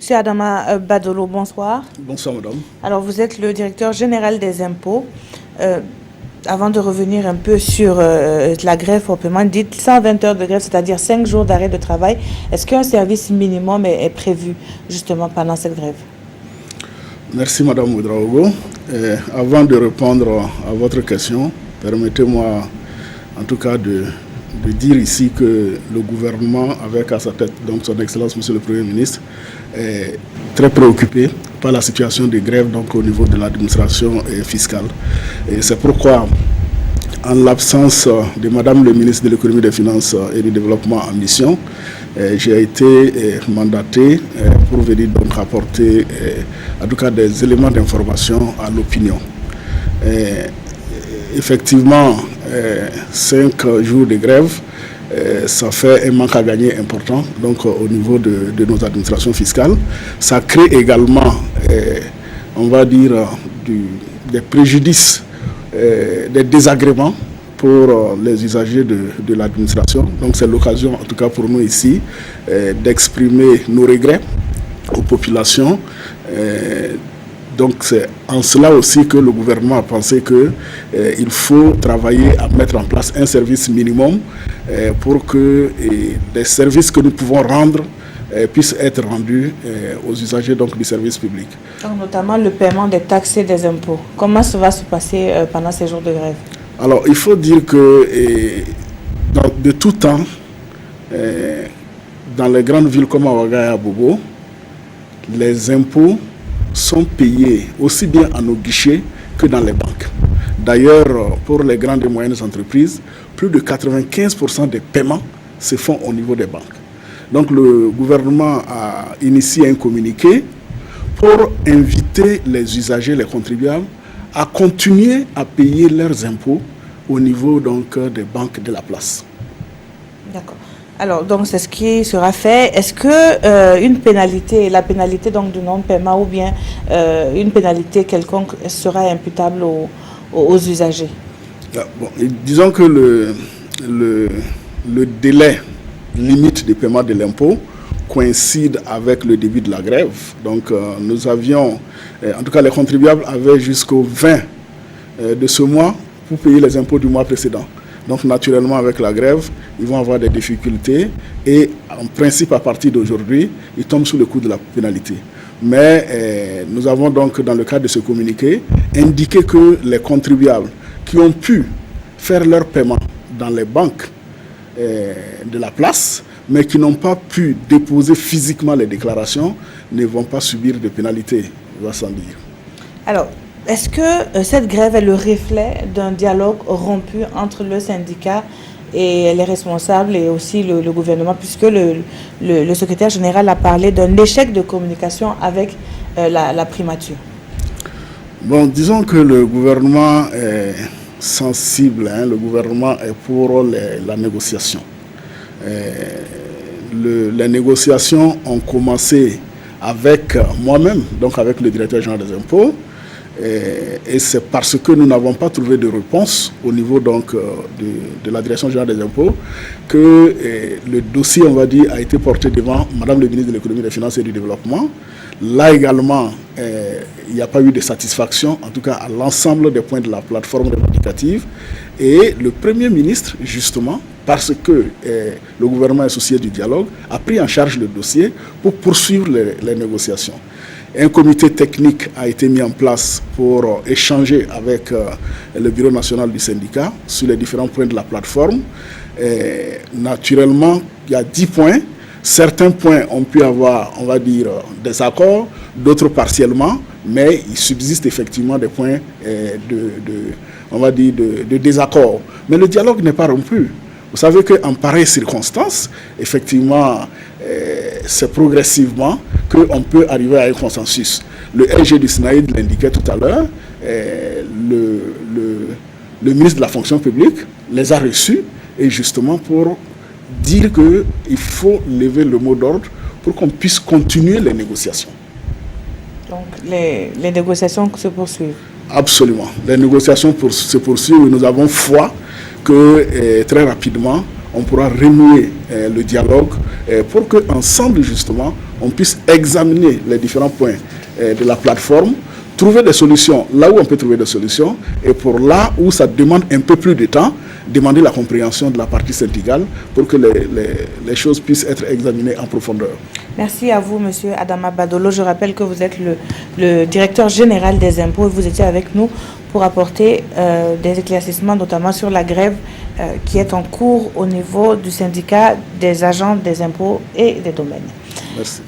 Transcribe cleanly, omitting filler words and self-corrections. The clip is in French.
Monsieur Adama Badolo, bonsoir. Bonsoir, madame. Alors, vous êtes le directeur général des impôts. Avant de revenir un peu sur la grève au paiement, dites 120 heures de grève, c'est-à-dire 5 jours d'arrêt de travail. Est-ce qu'un service minimum est prévu justement pendant cette grève? Merci, madame Ouedraogo. Avant de répondre à votre question, permettez-moi en tout cas de dire ici que le gouvernement, avec à sa tête donc son Excellence Monsieur le Premier ministre, est très préoccupé par la situation de grève donc, au niveau de l'administration fiscale. Et c'est pourquoi, en l'absence de Madame le ministre de l'Économie, des Finances et du Développement en mission, j'ai été mandaté pour venir donc apporter en tout cas des éléments d'information à l'opinion. Effectivement, 5 jours de grève, ça fait un manque à gagner important donc, au niveau de nos administrations fiscales. Ça crée également, on va dire, des préjudices, des désagréments pour les usagers de l'administration. Donc c'est l'occasion, en tout cas pour nous ici, d'exprimer nos regrets aux populations. Donc c'est en cela aussi que le gouvernement a pensé qu'il faut travailler à mettre en place un service minimum pour que les services que nous pouvons rendre puissent être rendus aux usagers donc, du service public. Donc, notamment le paiement des taxes et des impôts. Comment ça va se passer pendant ces jours de grève? Alors il faut dire que de tout temps, dans les grandes villes comme Ouaga et Abobo, les impôts sont payés aussi bien à nos guichets que dans les banques. D'ailleurs, pour les grandes et moyennes entreprises, plus de 95% des paiements se font au niveau des banques. Donc le gouvernement a initié un communiqué pour inviter les usagers, les contribuables, à continuer à payer leurs impôts au niveau donc, des banques de la place. D'accord. Alors, donc, c'est ce qui sera fait. Est-ce que une pénalité, la pénalité donc, du non-paiement ou bien une pénalité quelconque sera imputable aux usagers? Bon, disons que le délai limite de paiement de l'impôt coïncide avec le début de la grève. Donc, nous avions, en tout cas, les contribuables avaient jusqu'au 20 de ce mois pour payer les impôts du mois précédent. Donc naturellement avec la grève, ils vont avoir des difficultés et en principe à partir d'aujourd'hui, ils tombent sous le coup de la pénalité. Mais nous avons donc dans le cadre de ce communiqué indiqué que les contribuables qui ont pu faire leur paiement dans les banques de la place, mais qui n'ont pas pu déposer physiquement les déclarations, ne vont pas subir de pénalité, on va s'en dire. Alors, est-ce que cette grève est le reflet d'un dialogue rompu entre le syndicat et les responsables et aussi le gouvernement, puisque le secrétaire général a parlé d'un échec de communication avec la primature? Bon, disons que le gouvernement est sensible, le gouvernement est pour la négociation. Les négociations ont commencé avec moi-même, donc avec le directeur général des impôts, et c'est parce que nous n'avons pas trouvé de réponse au niveau donc, de la direction générale des impôts que le dossier, on va dire, a été porté devant Madame le ministre de l'Économie, des Finances et du Développement. Là également, il n'y a pas eu de satisfaction, en tout cas à l'ensemble des points de la plateforme revendicative. Et le Premier ministre, justement, parce que le gouvernement est soucieux du dialogue, a pris en charge le dossier pour poursuivre les négociations. Un comité technique a été mis en place pour échanger avec le bureau national du syndicat sur les différents points de la plateforme. Et naturellement, il y a 10 points. Certains points ont pu avoir, on va dire, des accords, d'autres partiellement, mais il subsiste effectivement des points on va dire de désaccord. Mais le dialogue n'est pas rompu. Vous savez qu'en pareille circonstance, effectivement, c'est progressivement qu'on peut arriver à un consensus. Le LG du SNAID l'indiquait tout à l'heure, le ministre de la fonction publique les a reçus, et justement pour dire qu'il faut lever le mot d'ordre pour qu'on puisse continuer les négociations. Donc les négociations se poursuivent? Absolument. Les négociations se poursuivent et nous avons foi que très rapidement, on pourra renouer le dialogue pour qu'ensemble, justement, on puisse examiner les différents points de la plateforme, trouver des solutions là où on peut trouver des solutions, et pour là où ça demande un peu plus de temps, demander la compréhension de la partie syndicale pour que les choses puissent être examinées en profondeur. Merci à vous, Monsieur Adama Badolo. Je rappelle que vous êtes le directeur général des impôts et vous étiez avec nous pour apporter des éclaircissements, notamment sur la grève qui est en cours au niveau du syndicat des agents des impôts et des domaines. Merci.